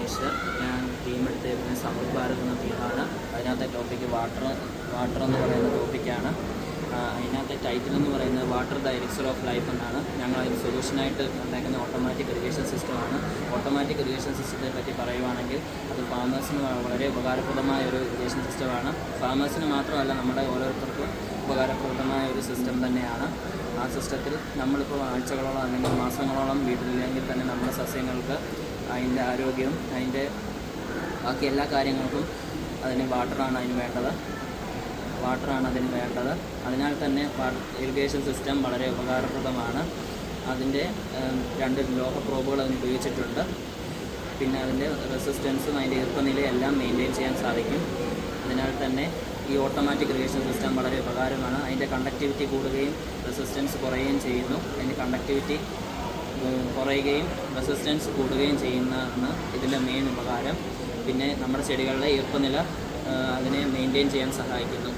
അനീഷ്. ഞാൻ ടീം എടുത്തിരിക്കുന്നത് സമൃദ്ധ് ഭാരത് എന്ന ടീമാണ്. അതിനകത്തെ ടോപ്പിക്ക് വാട്ടർ എന്ന് പറയുന്ന ടോപ്പിക്കാണ്. അതിനകത്തെ ടൈറ്റിൽ എന്ന് പറയുന്നത് water the elixir of life എന്നാണ്. ഞങ്ങൾ അതിന് സൊല്യൂഷനായിട്ട് ഉണ്ടാക്കുന്ന ഓട്ടോമാറ്റിക് ഇറിഗേഷൻ സിസ്റ്റമാണ്. ഓട്ടോമാറ്റിക് ഇറിഗേഷൻ സിസ്റ്റത്തെ പറ്റി പറയുവാണെങ്കിൽ അത് ഫാമേഴ്സിന് വളരെ ഉപകാരപ്രദമായ ഒരു ഇറിഗേഷൻ സിസ്റ്റമാണ്. ഫാമേഴ്സിന് മാത്രമല്ല, നമ്മുടെ ഓരോരുത്തർക്കും ഉപകാരപ്രദമായ ഒരു സിസ്റ്റം തന്നെയാണ്. ആ സിസ്റ്റത്തിൽ നമ്മളിപ്പോൾ ആഴ്ചകളോളം അല്ലെങ്കിൽ മാസങ്ങളോളം വീട്ടിലില്ലെങ്കിൽ തന്നെ നമ്മുടെ സസ്യങ്ങൾക്ക് അതിൻ്റെ ആരോഗ്യവും അതിൻ്റെ ബാക്കി എല്ലാ കാര്യങ്ങൾക്കും അതിന് വാട്ടറാണ് അതിന് വേണ്ടത്. അതിനാൽ തന്നെ ഇറിഗേഷൻ സിസ്റ്റം വളരെ ഉപകാരപ്രദമാണ്. അതിൻ്റെ 2 ലോഹ പ്രോബുകൾ അതിന് ഉപയോഗിച്ചിട്ടുണ്ട്. പിന്നെ അതിൻ്റെ റെസിസ്റ്റൻസും അതിൻ്റെ ഈർപ്പനിലയും എല്ലാം മെയിൻറ്റെയിൻ ചെയ്യാൻ സാധിക്കും. അതിനാൽ തന്നെ ഈ ഓട്ടോമാറ്റിക് ഇറിഗേഷൻ സിസ്റ്റം വളരെ ഉപകാരമാണ്. അതിൻ്റെ കണ്ടക്ടിവിറ്റി കൂടുകയും റെസിസ്റ്റൻസ് കുറയുകയും ചെയ്യുന്നു. അതിൻ്റെ കണ്ടക്ടിവിറ്റി കുറയുകയും റെസിസ്റ്റൻസ് കൂടുകയും ചെയ്യുന്നതാണ് ഇതിൻ്റെ മെയിൻ ഉപകാരം. പിന്നെ നമ്മുടെ ചെടികളുടെ ഈർപ്പനില അതിനെ മെയിൻറ്റെയിൻ ചെയ്യാൻ സഹായിക്കുന്നു.